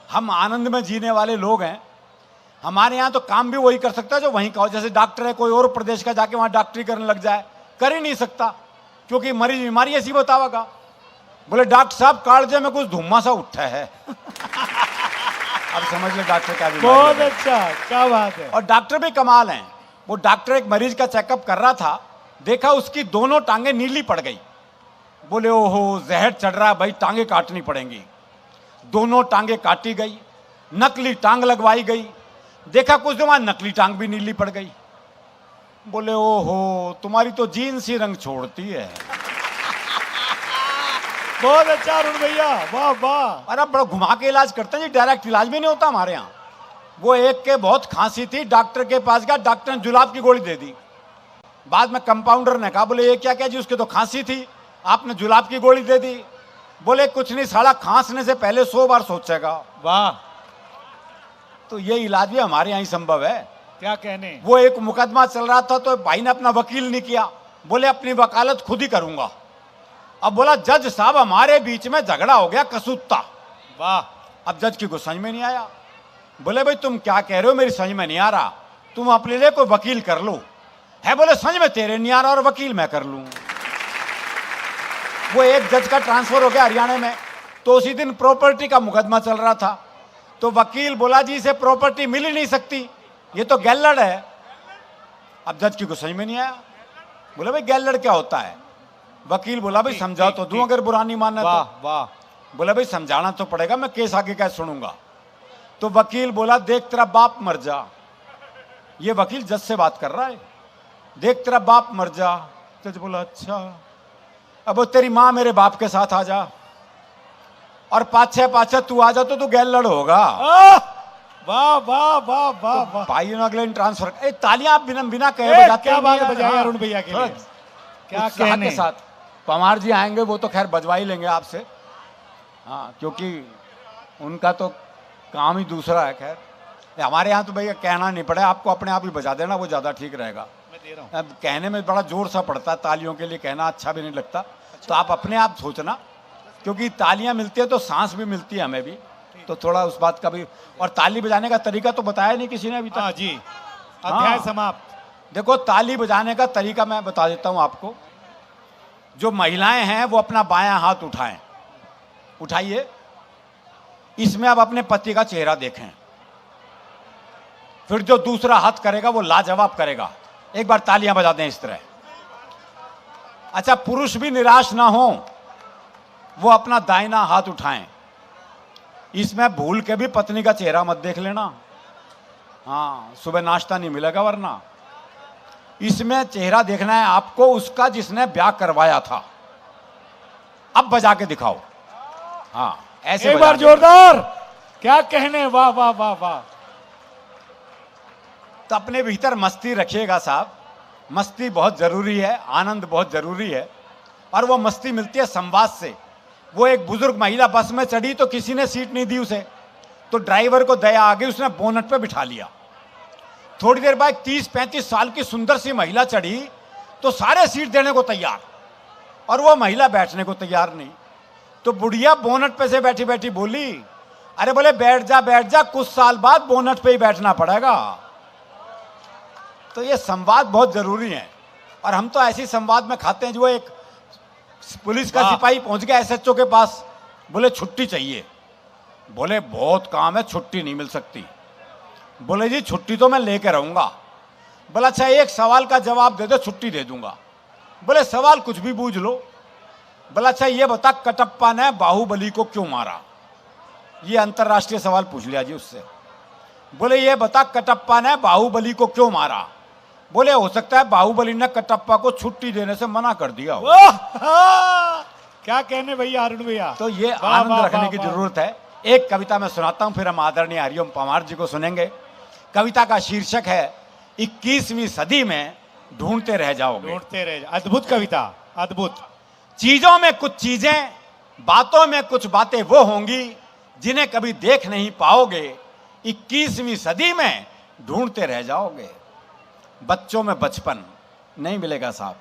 हम आनंद में जीने वाले लोग हैं। हमारे यहाँ तो काम भी वही कर सकता है जो वहीं का हो। जैसे डॉक्टर है, कोई और प्रदेश का जाके वहाँ डॉक्टरी करने लग जाए, कर ही नहीं सकता, क्योंकि मरीज बीमारी ऐसी बतावेगा। बोले डॉक्टर साहब कालजे में कुछ धुम्मा सा उठा है। अब समझ ले डॉक्टर क्या बीमारी है। बहुत अच्छा, क्या बात है। और डॉक्टर भी कमाल हैं। वो डॉक्टर एक मरीज का चेकअप कर रहा था, देखा उसकी दोनों टांगे नीली पड़ गई। बोले ओहो जहर चढ़ रहा है भाई, टांगे काटनी पड़ेंगी। दोनों टांगे काटी गई, नकली टांग लगवाई गई। देखा कुछ दिन बाद नकली टांग भी नीली पड़ गई। बोले ओहो तुम्हारी तो जीन्स ही रंग छोड़ती है। बहुत अच्छा अरुण भैया, वाह वाह। अरे बड़ा घुमा के इलाज करते हैं जी, डायरेक्ट इलाज भी नहीं होता हमारे यहाँ। वो एक के बहुत खांसी थी, डॉक्टर के पास गया, डॉक्टर ने जुलाब की गोली दे दी। बाद में कंपाउंडर ने कहा बोले ये क्या क्या जी, उसके तो खांसी थी, आपने जुलाब की गोली दे दी। बोले कुछ नहीं साला, खांसने से पहले 100 बार सोचेगा। वाह, तो ये इलाज भी हमारे यहाँ ही संभव है। क्या कहने। वो एक मुकदमा चल रहा था, तो भाई ने अपना वकील नहीं किया, बोले अपनी वकालत खुद ही करूंगा। अब बोला जज साहब हमारे बीच में झगड़ा हो गया कसूता। वाह। अब जज की कुछ समझ में नहीं आया। बोले भाई तुम क्या कह रहे हो, मेरी समझ में नहीं आ रहा, तुम अपने लिए कोई वकील कर लो। है बोले समझ में तेरे नहीं आ रहा और वकील मैं कर लूं। वो एक जज का ट्रांसफर हो गया हरियाणा में, तो उसी दिन प्रॉपर्टी का मुकदमा चल रहा था। तो वकील बोला जी इसे प्रॉपर्टी मिल ही नहीं सकती, ये तो गैलड़ है। अब जज की कुछ समझ में नहीं आया। बोले भाई गैलड़ क्या होता है। वकील बोला भाई समझा तो दूं अगर बुरा नहीं मानना तो। वाह वाह। बोला भाई समझाना तो पड़ेगा, मैं केस आगे क्या सुनूंगा। तो वकील बोला देख तेरा बाप मर जा। ये वकील जज से बात कर रहा है, देख तेरा बाप मर जा। जज बोला अच्छा, अब वो तेरी माँ मेरे बाप के साथ आ जा, और पाछे तू आ जा तो तू गैलड़ होगा। वाह वाह वाह वाह वाह। भाई ने अगले ट्रांसफर, तालियां आप बिना बिना कहे बजाते क्या बात हैं। बजाया अरुण भैया के लिए, क्या उत्साह कहने के साथ। पवार जी आएंगे वो तो खैर बजवा ही लेंगे आपसे, हाँ, क्योंकि उनका तो काम ही दूसरा है। खैर हमारे यहाँ तो भैया कहना नहीं पड़े, आपको अपने आप ही बजा देना, वो ज़्यादा ठीक रहेगा। मैं दे रहा हूं। अब कहने में बड़ा जोर सा पड़ता है, तालियों के लिए कहना अच्छा भी नहीं लगता। तो आप अपने आप सोचना, क्योंकि तालियां मिलती है तो सांस भी मिलती है हमें भी, तो थोड़ा उस बात का भी। और ताली बजाने का तरीका तो बताया नहीं किसी ने अभी तक। हाँ जी, अध्याय हाँ। समाप्त। देखो ताली बजाने का तरीका मैं बता देता हूं आपको। जो महिलाएं हैं वो अपना बायां हाथ उठाएं, उठाइए। इसमें आप अपने पति का चेहरा देखें। फिर जो दूसरा हाथ करेगा वो लाजवाब करेगा। एक बार तालियां बजा दें इस तरह। अच्छा, पुरुष भी निराश ना हो, वो अपना दाहिना हाथ उठाएं। इसमें भूल के भी पत्नी का चेहरा मत देख लेना, हाँ, सुबह नाश्ता नहीं मिलेगा वरना। इसमें चेहरा देखना है आपको उसका जिसने ब्याह करवाया था। अब बजा के दिखाओ, हाँ, ऐसे एक बार जोरदार, क्या कहने, वाह वाह वाह वाह। तो अपने भीतर मस्ती रखिएगा साहब, मस्ती बहुत जरूरी है, आनंद बहुत जरूरी है। और वो मस्ती मिलती है संवाद से। वो एक बुजुर्ग महिला बस में चढ़ी तो किसी ने सीट नहीं दी उसे, तो ड्राइवर को दया आ गई, उसने बोनट पे बिठा लिया। थोड़ी देर बाद 30-35 साल की सुंदर सी महिला चढ़ी तो सारे सीट देने को तैयार, और वो महिला बैठने को तैयार नहीं। तो बुढ़िया बोनट पे से बैठी बैठी बोली, अरे बोले बैठ जा, कुछ साल बाद बोनट पे ही बैठना पड़ेगा। तो ये संवाद बहुत जरूरी है। और हम तो ऐसी संवाद में खाते हैं। जो एक पुलिस का सिपाही पहुंच गया एसएचओ के पास, बोले छुट्टी चाहिए। बोले बहुत काम है, छुट्टी नहीं मिल सकती। बोले जी छुट्टी तो मैं लेके रहूंगा। बोला अच्छा एक सवाल का जवाब दे दो, छुट्टी दे दूंगा। बोले सवाल कुछ भी पूछ लो। बोला अच्छा ये बता कटप्पा ने बाहुबली को क्यों मारा। ये अंतरराष्ट्रीय सवाल पूछ लिया जी उससे। बोले ये बता कटप्पा ने बाहुबली को क्यों मारा। बोले हो सकता है बाहुबली ने कटप्पा को छुट्टी देने से मना कर दिया हो। क्या कहने भैया अरुण भैया। तो ये आनंद रखने की जरूरत है। एक कविता मैं सुनाता हूं, फिर हम आदरणीय हरिओम पवार जी को सुनेंगे। कविता का शीर्षक है 21वीं सदी में ढूंढते रह जाओगे। ढूंढते रह जाओगे। अद्भुत कविता, अद्भुत। चीजों में कुछ चीजें, बातों में कुछ बातें वो होंगी जिन्हें कभी देख नहीं पाओगे। 21वीं सदी में ढूंढते रह जाओगे। बच्चों में बचपन नहीं मिलेगा साहब।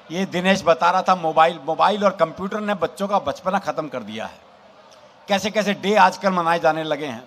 ये दिनेश बता रहा था, मोबाइल और कंप्यूटर ने बच्चों का बचपना खत्म कर दिया है। कैसे कैसे डे आजकल मनाए जाने लगे हैं।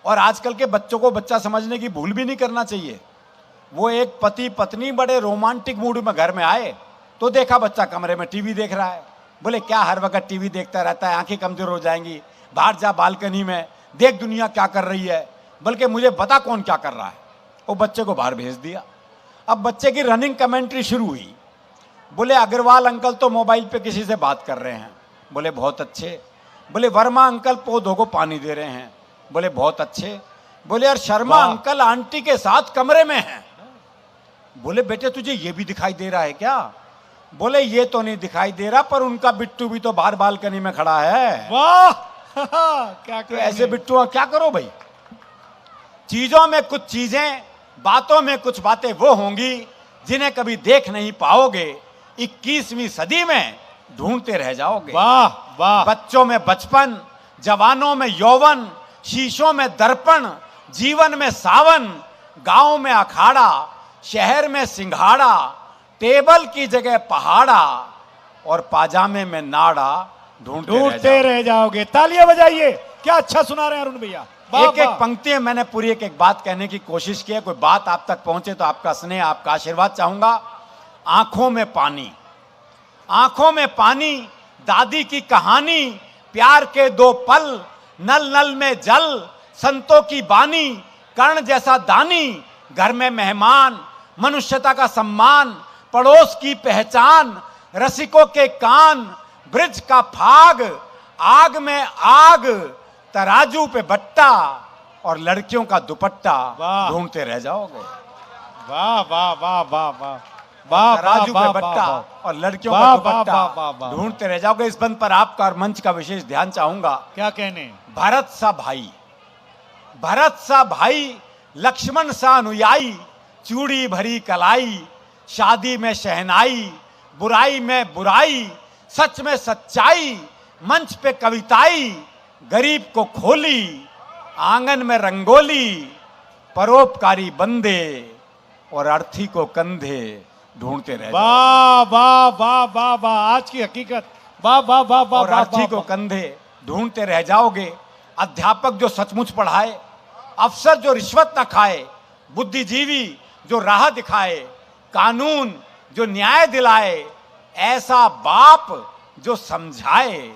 और आजकल के बच्चों को बच्चा समझने की भूल भी नहीं करना चाहिए। वो एक पति पत्नी बड़े रोमांटिक मूड में घर में आए तो देखा बच्चा कमरे में टीवी देख रहा है। बोले क्या हर वक्त टीवी देखता रहता है, आंखें कमजोर हो जाएंगी, बाहर जा बालकनी में देख दुनिया क्या कर रही है, बल्कि मुझे बता कौन क्या कर रहा है। वो बच्चे को बाहर भेज दिया। अब बच्चे की रनिंग कमेंट्री शुरू हुई। बोले अग्रवाल अंकल तो मोबाइल पे किसी से बात कर रहे हैं। बोले बहुत अच्छे। बोले वर्मा अंकल पौधों को पानी दे रहे हैं। बोले बहुत अच्छे। बोले यार शर्मा अंकल आंटी के साथ कमरे में हैं। बोले बेटे तुझे ये भी दिखाई दे रहा है क्या? बोले ये तो नहीं दिखाई दे रहा, पर उनका बिट्टू भी तो बाहर बालकनी में खड़ा है। वाह क्या तो ऐसे बिट्टू क्या करो भाई। चीजों में कुछ चीजें, बातों में कुछ बातें वो होंगी जिन्हें कभी देख नहीं पाओगे। 21वीं सदी में ढूंढते रह जाओगे। वाह वाह। बच्चों में बचपन, जवानों में यौवन, शीशों में दर्पण, जीवन में सावन, गांव में अखाड़ा, शहर में सिंघाड़ा, टेबल की जगह पहाड़ा और पाजामे में नाड़ा, ढूंढते रह जाओगे। तालियां बजाइए, क्या अच्छा सुना रहे हैं अरुण भैया। एक एक पंक्ति में मैंने पूरी एक एक बात कहने की कोशिश की है। कोई बात आप तक पहुंचे तो आपका स्नेह, आपका आशीर्वाद चाहूंगा। आंखों में पानी, आंखों में पानी, दादी की कहानी, प्यार के 2 पल, नल नल में जल, संतों की बानी, कर्ण जैसा दानी, घर में मेहमान, मनुष्यता का सम्मान, पड़ोस की पहचान, रसिकों के कान, ब्रिज का फाग, आग में आग, तराजू पे बट्टा और लड़कियों का दुपट्टा, ढूंढते रह जाओगे। वाह वाह वाह वाह वाह वाह। तराजू पे बट्टा और लड़कियों का दुपट्टा, ढूंढते रह जाओगे। इस बंद पर आपका और मंच का विशेष ध्यान चाहूंगा। क्या कहने? भरत सा भाई, भरत सा भाई, लक्ष्मण सा अनुयायी, चूड़ी भरी कलाई, शादी में शहनाई, बुराई में बुराई, सच में सच्चाई, मंच पे कविताई, गरीब को खोली, आंगन में रंगोली, परोपकारी बंदे और अर्थी को कंधे, ढूंढते रह जाओ। वाह वाह वाह वाह वाह। आज की हकीकत। वाह वाह वाह वाह। और अर्थी को कंधे, ढूंढते रह जाओगे। अध्यापक जो सचमुच पढ़ाए, अफसर जो रिश्वत न खाए, बुद्धिजीवी जो राह दिखाए, कानून जो न्याय दिलाए, ऐसा बाप जो समझाए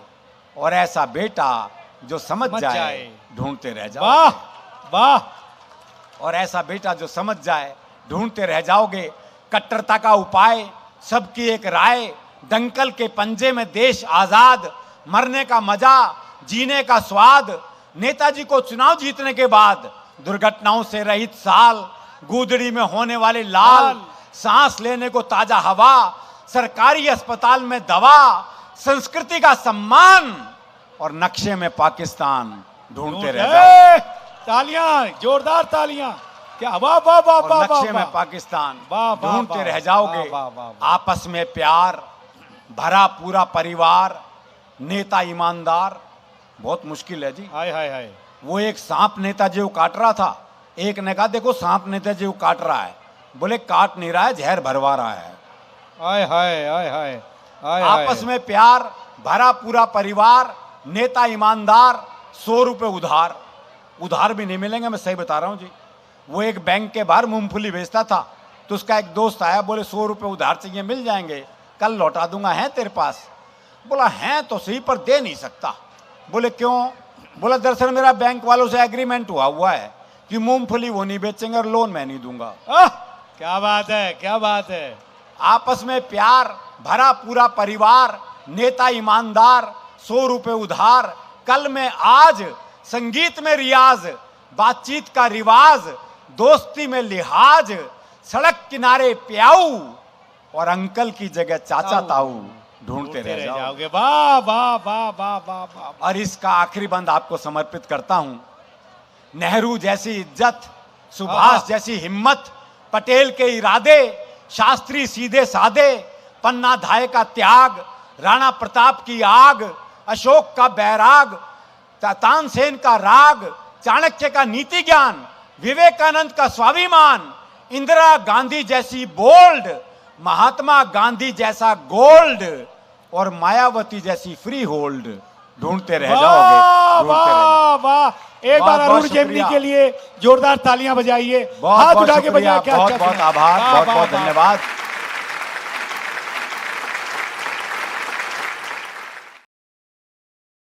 और ऐसा बेटा जो समझ जाए, ढूंढते रह जाओ। वाह वाह। और ऐसा बेटा जो समझ जाए, ढूंढते रह जाओगे। कट्टरता का उपाय, सबकी एक राय, दंकल के पंजे में देश आजाद, मरने का मजा, जीने का स्वाद, नेताजी को चुनाव जीतने के बाद दुर्घटनाओं से रहित साल, गूदड़ी में होने वाले लाल, सांस लेने को ताजा हवा, सरकारी अस्पताल में दवा, संस्कृति का सम्मान और नक्शे में पाकिस्तान, ढूंढते रह जाओ। तालियां, जोरदार तालियां। क्या वाह वाह वाह वाह। नक्शे में पाकिस्तान, ढूंढते रह जाओगे। आपस में प्यार, भरा पूरा परिवार, नेता ईमानदार, बहुत मुश्किल है जी। हाय हाय हाय। वो एक सांप नेताजी को काट रहा था। एक ने कहा देखो सांप नेताजी को काट रहा है। बोले काट नहीं रहा है, जहर भरवा रहा है। हाय हाय हाय हाय। आपस में प्यार, भरा पूरा परिवार, नेता ईमानदार, 100 रुपए उधार। उधार भी नहीं मिलेंगे, मैं सही बता रहा हूं जी। वो एक बैंक के बाहर मूंगफली बेचता था, तो उसका एक दोस्त आया, बोले 100 रुपए उधार चाहिए, मिल जाएंगे, कल लौटा दूंगा, है तेरे पास? बोला हैं तो सही, पर दे नहीं सकता। बोले क्यों? बोला दरअसल मेरा बैंक वालों से एग्रीमेंट हुआ है कि मूंगफली वो नहीं बेचेंगे और लोन मैं नहीं दूंगा। क्या बात है, क्या बात है। आपस में प्यार, भरा पूरा परिवार, नेता ईमानदार, 100 रुपए उधार, कल में आज, संगीत में रियाज, बातचीत का रिवाज, दोस्ती में लिहाज, सड़क किनारे प्याऊ और अंकल की जगह चाचा ताऊ, ढूंढते रह जाओगे। वाह वाह वाह वाह वाह। और इसका आखिरी बंद आपको समर्पित करता हूं। नेहरू जैसी इज्जत, सुभाष जैसी हिम्मत, पटेल के इरादे, शास्त्री सीधे साधे, पन्ना धाय का त्याग, राणा प्रताप की आग, अशोक का बैराग, तानसेन का राग, चाणक्य का नीति ज्ञान, विवेकानंद का स्वाभिमान, इंदिरा गांधी जैसी बोल्ड, महात्मा गांधी जैसा गोल्ड और मायावती जैसी फ्री होल्ड, ढूंढते रह वाह जाओगे, ढूंढते रह जाओगे। वाह वाह, एक बार बहुत अरुण बहुत जेमनी शुक्रिया। के लिए जोरदार तालियां बजाइए, बहुत हाथ बहुत उठा के शुक्रिया, बजाइए, क्या बहुत अच्छा बहुत सुना। आभार, वाह, बहुत वाह, बहुत वाह। धन्यवाद।